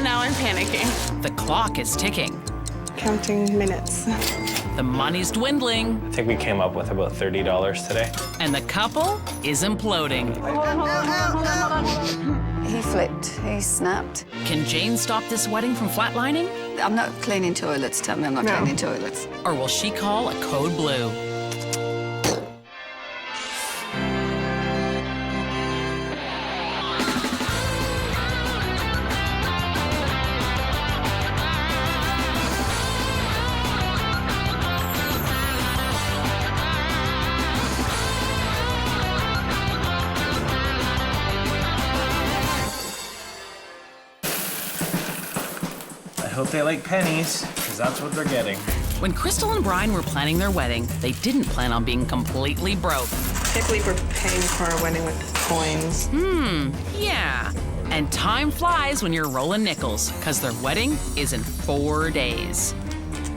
now I'm panicking. The clock is ticking. Counting minutes. The money's dwindling. I think we came up with about $30 today. And the couple is imploding. He flipped, he snapped. Can Jane stop this wedding from flatlining? I'm not cleaning toilets, tell me I'm not cleaning toilets. Or will she call a code blue? I hope they like pennies, because that's what they're getting. When Krystal and Bryan were planning their wedding, they didn't plan on being completely broke. Typically, we're paying for our wedding with coins. Yeah. And time flies when you're rolling nickels, because their wedding is in 4 days.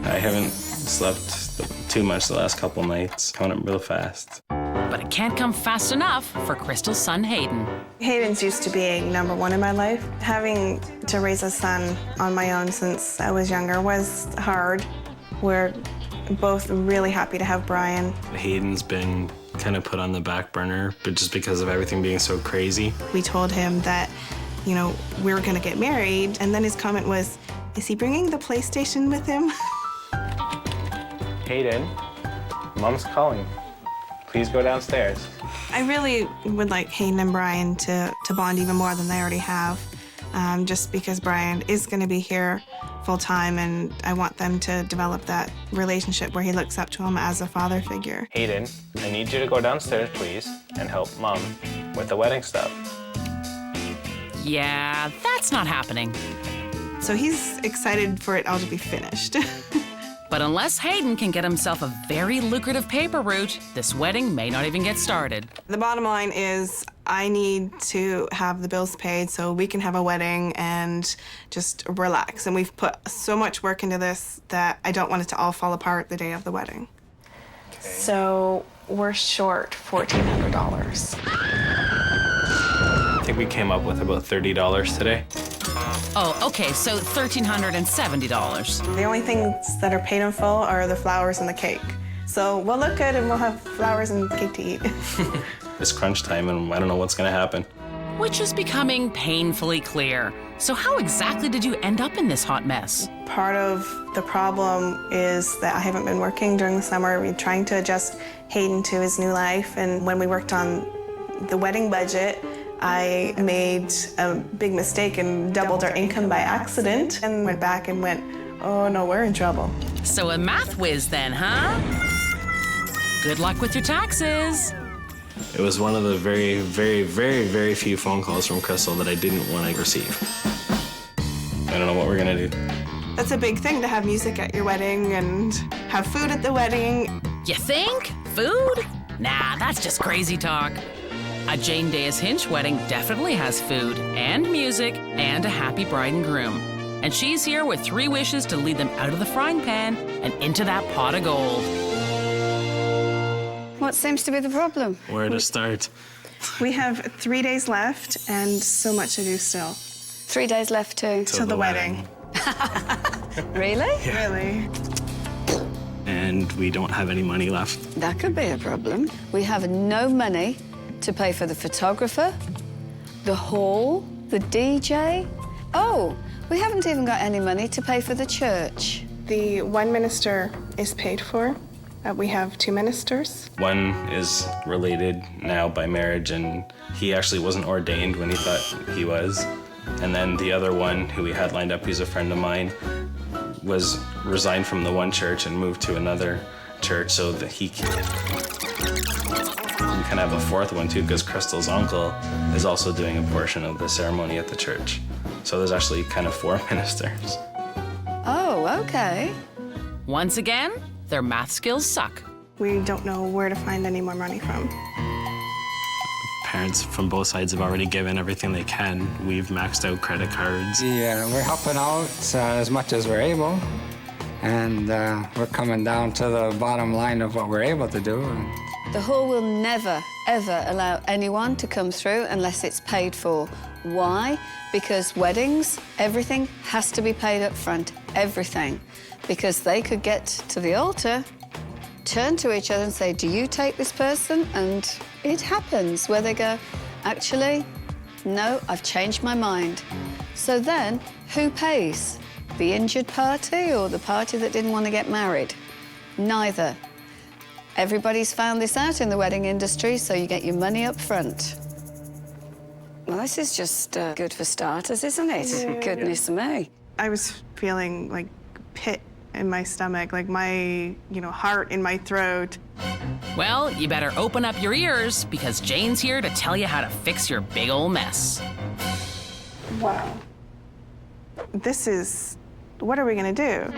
I haven't slept too much the last couple nights. Coming up real fast. But it can't come fast enough for Krystal's son, Hayden. Hayden's used to being #1 in my life. Having to raise a son on my own since I was younger was hard. We're both really happy to have Bryan. Hayden's been kind of put on the back burner, but just because of everything being so crazy. We told him that, we were gonna get married, and then his comment was, is he bringing the PlayStation with him? Hayden, Mom's calling. Please go downstairs. I really would like Hayden and Bryan to bond even more than they already have, just because Bryan is gonna be here full-time, and I want them to develop that relationship where he looks up to him as a father figure. Hayden, I need you to go downstairs, please, and help Mom with the wedding stuff. Yeah, that's not happening. So he's excited for it all to be finished. But unless Hayden can get himself a very lucrative paper route, this wedding may not even get started. The bottom line is I need to have the bills paid so we can have a wedding and just relax. And we've put so much work into this that I don't want it to all fall apart the day of the wedding. Okay. So we're short $1,400. I think we came up with about $30 today. Oh, okay, so $1,370. The only things that are paid in full are the flowers and the cake. So we'll look good and we'll have flowers and cake to eat. It's crunch time and I don't know what's gonna happen. Which is becoming painfully clear. So how exactly did you end up in this hot mess? Part of the problem is that I haven't been working during the summer. We're trying to adjust Hayden to his new life. And when we worked on the wedding budget, I made a big mistake and doubled our income by accident and went back and went, oh no, we're in trouble. So a math whiz then, huh? Good luck with your taxes. It was one of the very, very, very, very few phone calls from Krystal that I didn't want to receive. I don't know what we're gonna do. That's a big thing to have music at your wedding and have food at the wedding. You think? Food? Nah, that's just crazy talk. A Jane Deas Hinch wedding definitely has food and music and a happy bride and groom. And she's here with 3 wishes to lead them out of the frying pan and into that pot of gold. What seems to be the problem? Where to start? We have 3 days left and so much to do still. 3 days left to... Till the wedding. Really? Yeah. Really? And we don't have any money left. That could be a problem. We have no money to pay for the photographer, the hall, the DJ. Oh, we haven't even got any money to pay for the church. The one minister is paid for. We have 2 ministers. One is related now by marriage, and he actually wasn't ordained when he thought he was. And then the other one, who we had lined up, he's a friend of mine, was resigned from the one church and moved to another church so that he can... We kind of have a 4th one, too, because Krystal's uncle is also doing a portion of the ceremony at the church. So there's actually kind of 4 ministers. Oh, okay. Once again, their math skills suck. We don't know where to find any more money from. Parents from both sides have already given everything they can. We've maxed out credit cards. Yeah, we're helping out as much as we're able. And we're coming down to the bottom line of what we're able to do. The hall will never, ever allow anyone to come through unless it's paid for. Why? Because weddings, everything has to be paid up front, everything. Because they could get to the altar, turn to each other and say, do you take this person? And it happens where they go, actually, no, I've changed my mind. So then, who pays? The injured party or the party that didn't want to get married? Neither. Everybody's found this out in the wedding industry, so you get your money up front. Well, this is just good for starters, isn't it? Yeah. Goodness me. I was feeling like pit in my stomach, like my, heart in my throat. Well, you better open up your ears because Jane's here to tell you how to fix your big ol' mess. Wow. What are we gonna do?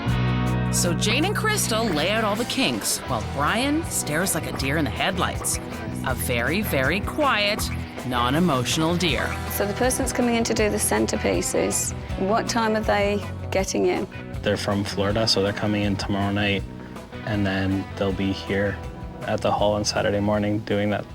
So Jane and Krystal lay out all the kinks while Bryan stares like a deer in the headlights. A very, very quiet, non-emotional deer. So the person that's coming in to do the centerpieces, what time are they getting in? They're from Florida, so they're coming in tomorrow night, and then they'll be here at the hall on Saturday morning doing that,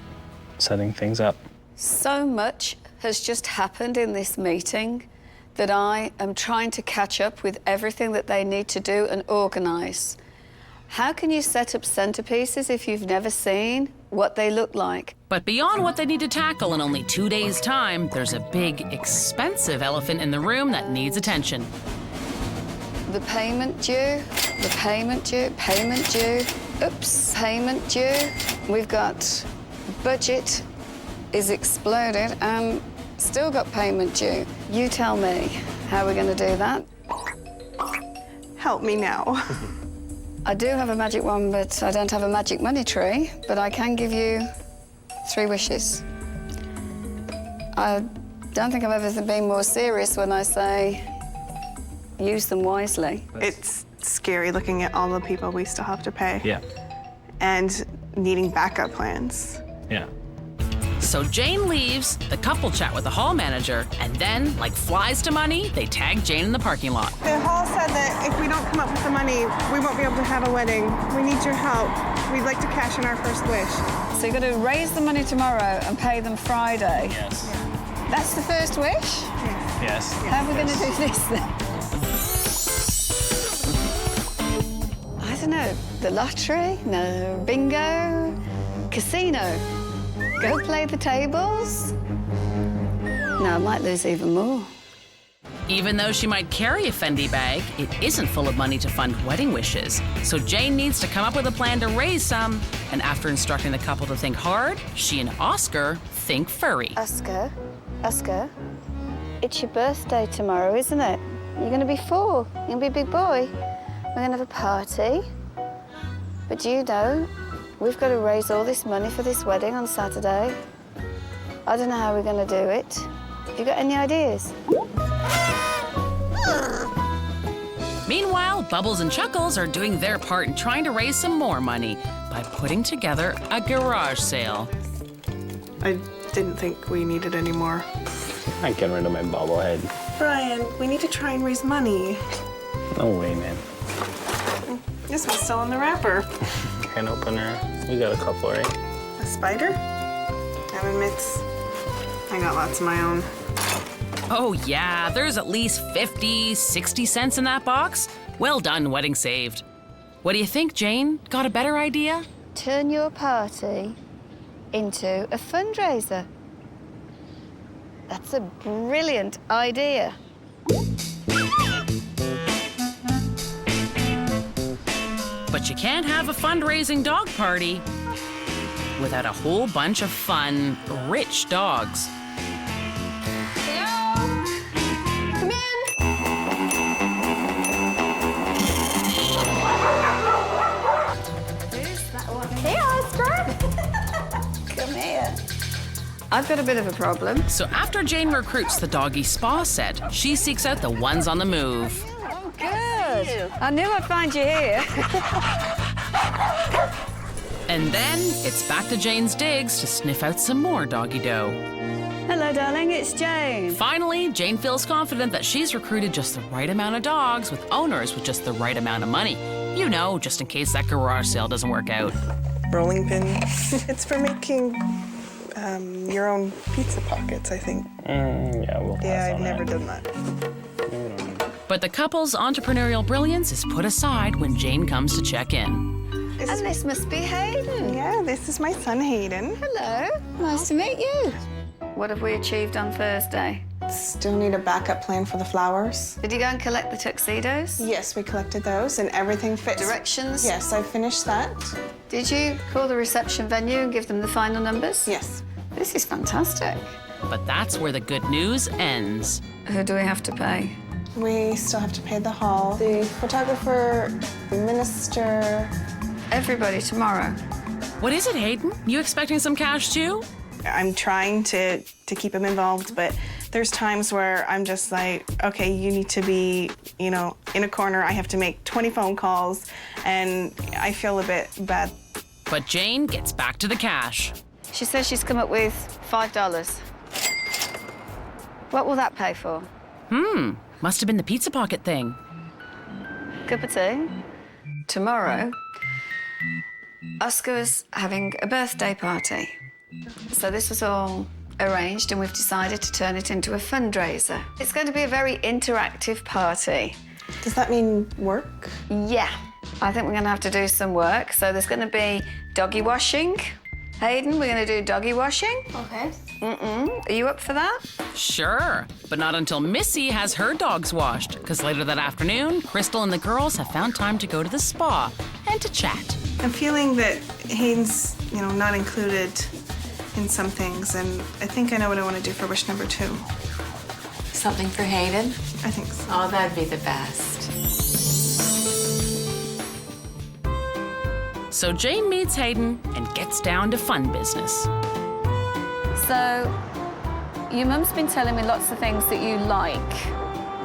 setting things up. So much has just happened in this meeting that I am trying to catch up with everything that they need to do and organise. How can you set up centerpieces if you've never seen what they look like? But beyond what they need to tackle in only 2 days' time, there's a big, expensive elephant in the room that needs attention. The payment due, the payment due, payment due, oops, payment due. We've got budget is exploded and still got payment due. You tell me how we're going to do that. Help me now. I do have a magic wand, but I don't have a magic money tree, but I can give you 3 wishes. I don't think I've ever been more serious when I say use them wisely. It's scary looking at all the people we still have to pay. Yeah. And needing backup plans. Yeah. So Jane leaves, the couple chat with the hall manager, and then, like flies to money, they tag Jane in the parking lot. The hall said that if we don't come up with the money, we won't be able to have a wedding. We need your help. We'd like to cash in our first wish. So you're going to raise the money tomorrow and pay them Friday? Yes. That's the first wish? Yes. How are we going to do this then? I don't know. The lottery? No. Bingo? Casino? Go play the tables? No, I might lose even more. Even though she might carry a Fendi bag, it isn't full of money to fund wedding wishes. So Jane needs to come up with a plan to raise some. And after instructing the couple to think hard, she and Oscar think furry. Oscar, it's your birthday tomorrow, isn't it? You're going to be 4. You're going to be a big boy. We're going to have a party. But do you know, we've got to raise all this money for this wedding on Saturday. I don't know how we're going to do it. Have you got any ideas? Meanwhile, Bubbles and Chuckles are doing their part in trying to raise some more money by putting together a garage sale. I didn't think we needed any more. I'm getting rid of my bobblehead. Bryan, we need to try and raise money. No way, man. This one's still in the wrapper. Can opener. We got a couple, right? A spider? And mitts. I got lots of my own. Oh yeah, there's at least 50, 60 cents in that box. Well done, wedding saved. What do you think, Jane? Got a better idea? Turn your party into a fundraiser. That's a brilliant idea. But you can't have a fundraising dog party without a whole bunch of fun, rich dogs. Come in. Hey, Oscar. Come here. I've got a bit of a problem. So after Jane recruits the doggy spa set, she seeks out the ones on the move. Oh, good. I knew I'd find you here. And then it's back to Jane's digs to sniff out some more doggy dough. Hello, darling, it's Jane. Finally, Jane feels confident that she's recruited just the right amount of dogs with owners with just the right amount of money. You know, just in case that garage sale doesn't work out. rolling pin. It's for making your own pizza pockets, I think. Yeah, we'll pass Yeah, I've on never that. done that. But the couple's entrepreneurial brilliance is put aside when Jane comes to check in. And this must be Hayden. Yeah, this is my son, Hayden. Hello. Nice to meet you. What have we achieved on Thursday? Still need a backup plan for the flowers. Did you go and collect the tuxedos? Yes, we collected those and everything fits. Directions? Yes, I finished that. Did you call the reception venue and give them the final numbers? Yes. This is fantastic. But that's where the good news ends. Who do we have to pay? We still have to pay the hall, the photographer, the minister. Everybody tomorrow. What is it, Hayden? You expecting some cash too? I'm trying to keep him involved, but there's times where I'm just like, okay, you need to be, in a corner. I have to make 20 phone calls, and I feel a bit bad. But Jane gets back to the cash. She says she's come up with $5. What will that pay for? Must have been the pizza pocket thing. Cup of tea. Tomorrow, Oscar's having a birthday party. So this was all arranged and we've decided to turn it into a fundraiser. It's going to be a very interactive party. Does that mean work? Yeah, I think we're going to have to do some work. So there's going to be doggy washing. Hayden, we're going to do doggy washing. Okay. Are you up for that? Sure, but not until Missy has her dogs washed, because later that afternoon, Krystal and the girls have found time to go to the spa and to chat. I'm feeling that Hayden's, not included in some things, and I think I know what I want to do for wish number 2. Something for Hayden? I think so. Oh, that'd be the best. So Jane meets Hayden and gets down to fun business. So, your mum's been telling me lots of things that you like.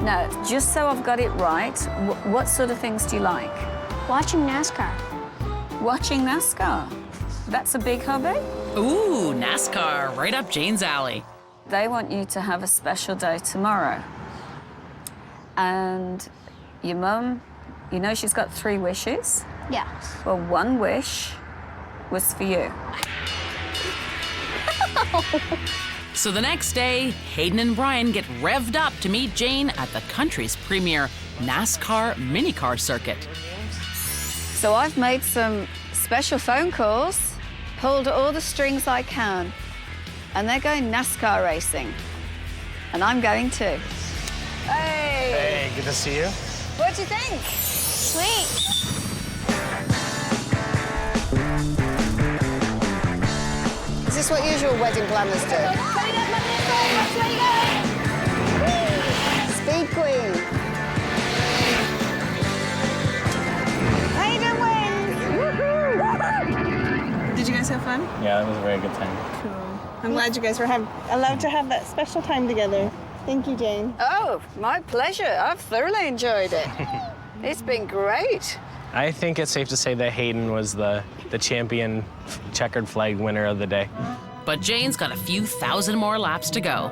Now, just so I've got it right, what sort of things do you like? Watching NASCAR. Watching NASCAR. That's a big hobby? Ooh, NASCAR, right up Jane's alley. They want you to have a special day tomorrow. And your mum, she's got 3 wishes. Yeah. Well, 1 wish was for you. So the next day, Hayden and Bryan get revved up to meet Jane at the country's premier NASCAR minicar circuit. So I've made some special phone calls, pulled all the strings I can, and they're going NASCAR racing. And I'm going too. Hey! Hey, good to see you. What do you think? Sweet. Is this what usual wedding planners do? Speed Queen. Hayden wins! Did you guys have fun? Yeah, it was a very good time. Cool. I'm glad you guys were allowed to have that special time together. Thank you, Jane. Oh, my pleasure. I've thoroughly enjoyed it. It's been great. I think it's safe to say that Hayden was the champion checkered flag winner of the day. But Jane's got a few thousand more laps to go.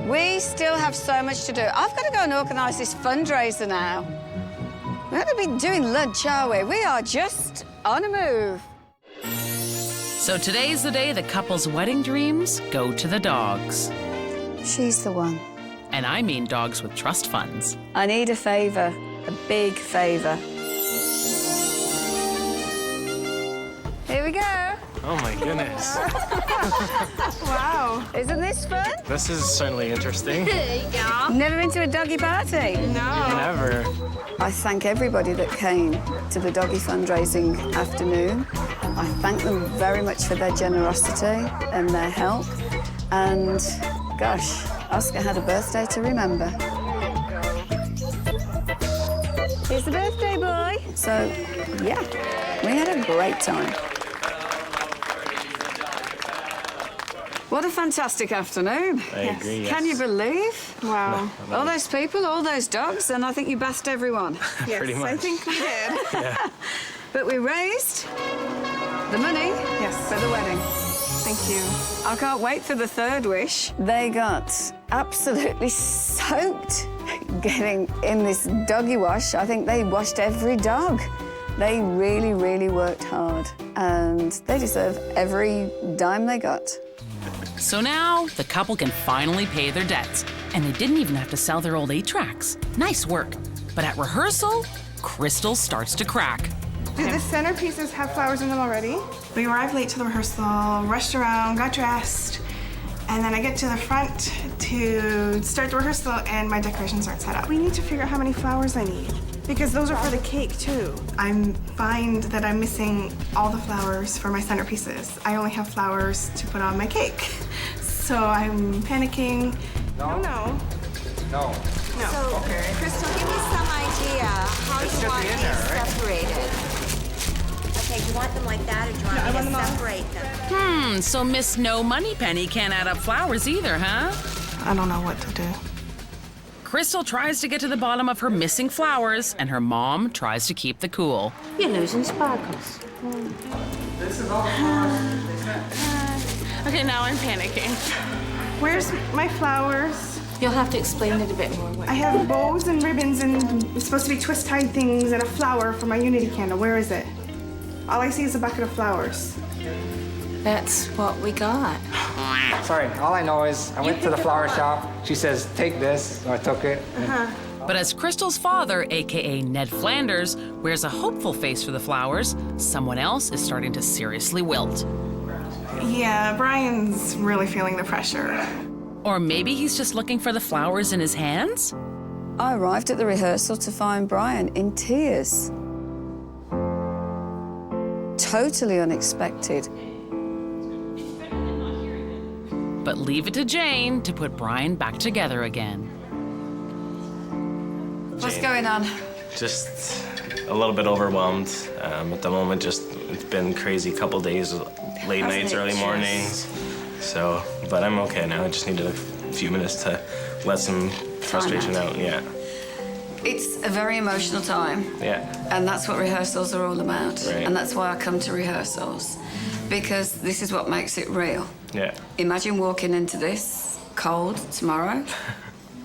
We still have so much to do. I've got to go and organise this fundraiser now. We're going to be doing lunch, are we? We are just on a move. So today's the day the couple's wedding dreams go to the dogs. She's the one. And I mean dogs with trust funds. I need a favour, a big favour. Here we go. Oh my goodness. Wow. Isn't this fun? This is certainly interesting. Never been to a doggy party? Never. I thank everybody that came to the doggy fundraising afternoon. I thank them very much for their generosity and their help. And gosh, Oscar had a birthday to remember. Here's the birthday boy. So, yeah, we had a great time. What a fantastic afternoon. I agree, yes. Can you believe? Wow. All those people, all those dogs, and I think you bassed everyone. Yes, Pretty I much. think we did. But we raised the money for the wedding. Thank you. I can't wait for the 3rd wish. They got absolutely soaked getting in this doggy wash. I think they washed every dog They really, really worked hard, and they deserve every dime they got. So now the couple can finally pay their debts, and they didn't even have to sell their old 8-tracks. Nice work. But at rehearsal, Krystal starts to crack. Do the centerpieces have flowers in them already? We arrived late to the rehearsal, rushed around, got dressed, and then I get to the front to start the rehearsal and my decorations aren't set up. We need to figure out how many flowers I need because those are for the cake too. I find that I'm missing all the flowers for my centerpieces. I only have flowers to put on my cake. So I'm panicking. No. So, Krystal, give me some idea how you want these separated. Okay, do you want them like that, or do you want me to separate them? So Miss No Money Penny can't add up flowers either, huh? I don't know what to do. Krystal tries to get to the bottom of her missing flowers, and her mom tries to keep the cool. You're losing sparkles. Okay, now I'm panicking. Where's my flowers? You'll have to explain it a bit more. I have bows and ribbons and it's supposed to be twist-tied things and a flower for my unity candle. Where is it? All I see is a bucket of flowers. That's what we got. Sorry, all I know is I went to the flower shop. She says, take this, so I took it. But as Krystal's father, aka Ned Flanders, wears a hopeful face for the flowers, someone else is starting to seriously wilt. Yeah, Brian's really feeling the pressure. Or maybe he's just looking for the flowers in his hands? I arrived at the rehearsal to find Brian in tears. Totally unexpected. But leave it to Jane to put Brian back together again. What's going on? Just a little bit overwhelmed at the moment. Just it's been crazy couple days, late nights, early mornings. So, but I'm okay now. I just needed a few minutes to let some frustration out. Yeah. It's a very emotional time. Yeah. And that's what rehearsals are all about. Right. And that's why I come to rehearsals. Because this is what makes it real. Yeah. Imagine walking into this cold tomorrow.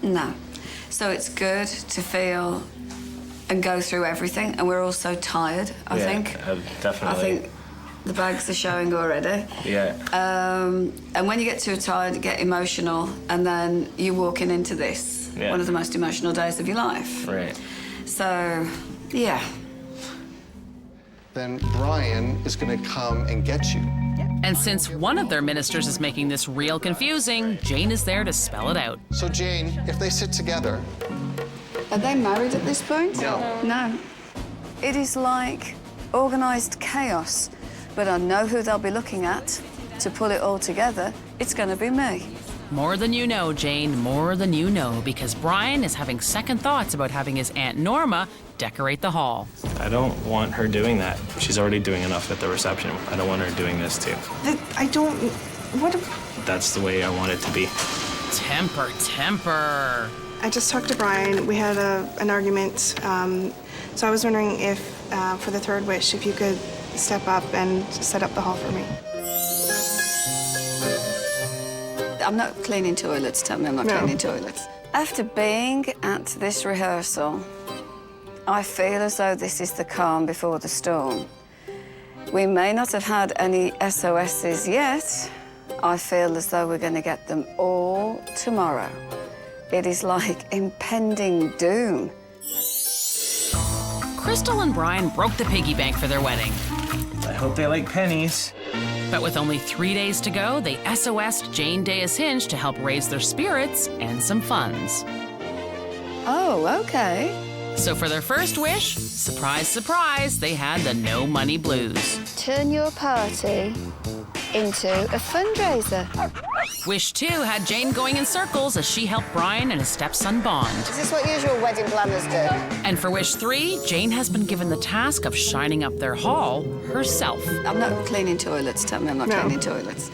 No. So it's good to feel and go through everything. And we're all so tired, I think. Definitely. I think the bags are showing already. Yeah. And when you get too tired, you get emotional, and then you're walking into this, one of the most emotional days of your life. Right. So, yeah. Then Brian is going to come and get you. And since one of their ministers is making this real confusing, Jane is there to spell it out. So Jane, if they sit together... Are they married at this point? No. No. It is like organised chaos, but I know who they'll be looking at to pull it all together. It's going to be me. More than you know, Jane, more than you know, because Brian is having second thoughts about having his Aunt Norma decorate the hall. I don't want her doing that. She's already doing enough at the reception. I don't want her doing this too. I don't... What... That's the way I want it to be. Temper, temper. I just talked to Brian. We had an argument. So I was wondering if, for the third wish, if you could step up and set up the hall for me. I'm not cleaning toilets. Tell me I'm not cleaning toilets. After being at this rehearsal, I feel as though this is the calm before the storm. We may not have had any SOSs yet. I feel as though we're going to get them all tomorrow. It is like impending doom. Krystal and Bryan broke the piggy bank for their wedding. I hope they like pennies. But with only 3 days to go, they SOS'd Jane Deas Hinch to help raise their spirits and some funds. Oh, okay. So for their first wish, surprise, surprise, they had the no money blues. Turn your party into a fundraiser. Wish 2 had Jane going in circles as she helped Bryan and his stepson bond. Is this what usual wedding planners do? And for wish 3, Jane has been given the task of shining up their hall herself. I'm not cleaning toilets. Tell me I'm not cleaning toilets.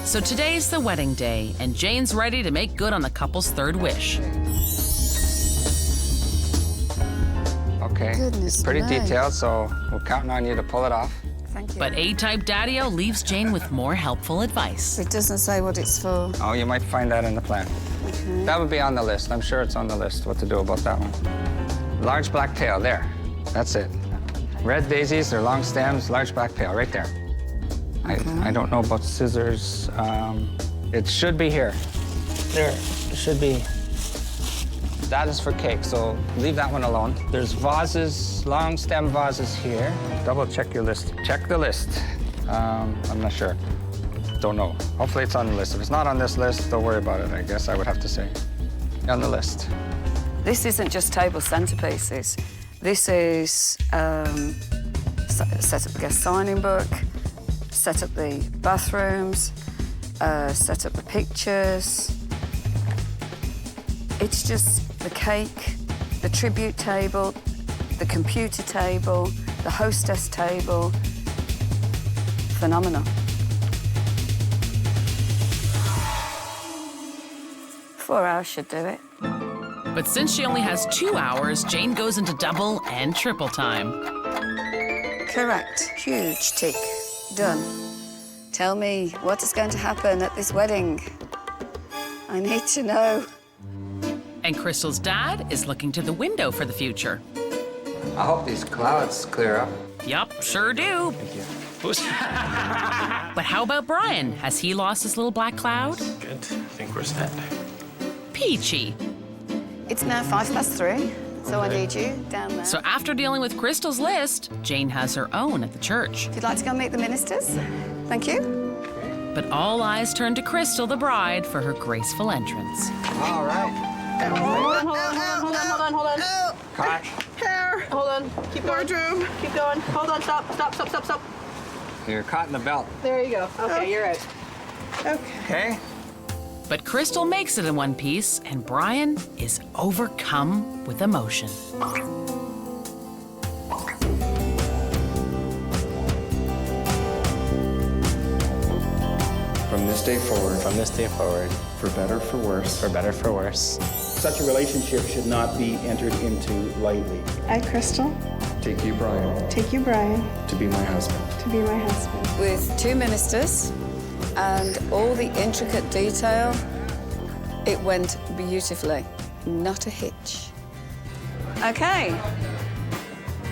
So today's the wedding day, and Jane's ready to make good on the couple's third wish. Okay, Goodness it's pretty me. detailed, so we're counting on you to pull it off. Thank you. But A-type Daddy-O leaves Jane with more helpful advice. It doesn't say what it's for. Oh, you might find that in the plan. Okay. That would be on the list. I'm sure it's on the list what to do about that one. Large black tail, there. That's it. Red daisies, they're long stems, large black pail, right there. I don't know about scissors. It should be here. There, it should be. That is for cake, so leave that one alone. There's vases, long stem vases here. Double check your list. Check the list. I'm not sure. Don't know. Hopefully it's on the list. If it's not on this list, don't worry about it, I guess I would have to say. On the list. This isn't just table centerpieces. This is set up the guest signing book, set up the bathrooms, set up the pictures. It's just the cake, the tribute table, the computer table, the hostess table. Phenomenal. 4 hours should do it. But since she only has 2 hours, Jane goes into double and triple time. Correct. Huge tick. Done. Tell me what is going to happen at this wedding. I need to know. And Krystal's dad is looking to the window for the future. I hope these clouds clear up. Yup, sure do. But how about Bryan? Has he lost his little black cloud? Good. I think we're set. Peachy. It's now 3:05, so I need you down there. So after dealing with Krystal's list, Jane has her own at the church. If you'd like to go meet the ministers, thank you. But all eyes turn to Krystal, the bride, for her graceful entrance. All right. Hold on. Cut. Hair. Hold on. Keep going. Wardrobe. Keep going. Hold on. Stop. You're caught in the belt. There you go. Okay, you're out. Okay. But Krystal makes it in one piece, and Bryan is overcome with emotion. From this day forward, for better, for worse, such a relationship should not be entered into lightly. I, Krystal, take you, Bryan, to be my husband. With 2 ministers and all the intricate detail, it went beautifully. Not a hitch. Okay.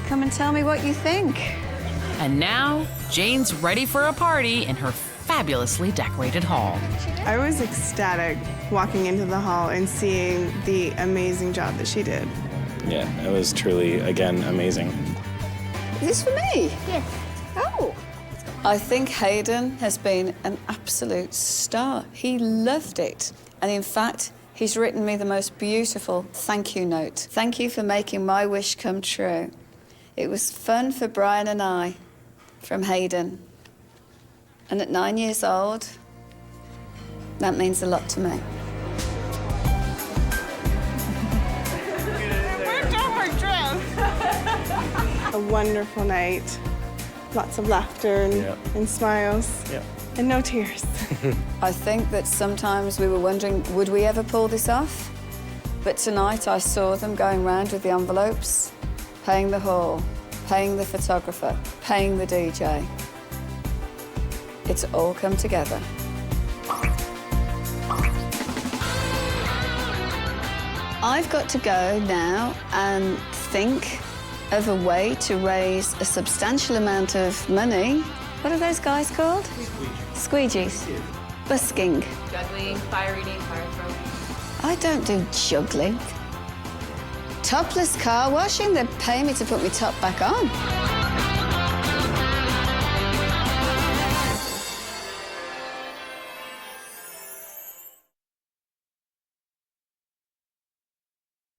Come and tell me what you think. And now, Jane's ready for a party in her fabulously decorated hall. I was ecstatic walking into the hall and seeing the amazing job that she did. Yeah, it was truly, again, amazing. Is this for me? Yes. Oh. I think Hayden has been an absolute star. He loved it. And in fact, he's written me the most beautiful thank you note. Thank you for making my wish come true. It was fun for Bryan and I, from Hayden. And at 9 years old, that means a lot to me. A wonderful night. Lots of laughter and smiles. And no tears. I think that sometimes we were wondering, would we ever pull this off? But tonight I saw them going round with the envelopes, paying the hall, paying the photographer, paying the DJ. It's all come together. I've got to go now and think of a way to raise a substantial amount of money. What are those guys called? Squeegees. Busking. Juggling, fire reading, fire throwing. I don't do juggling. Topless car washing, they pay me to put my top back on.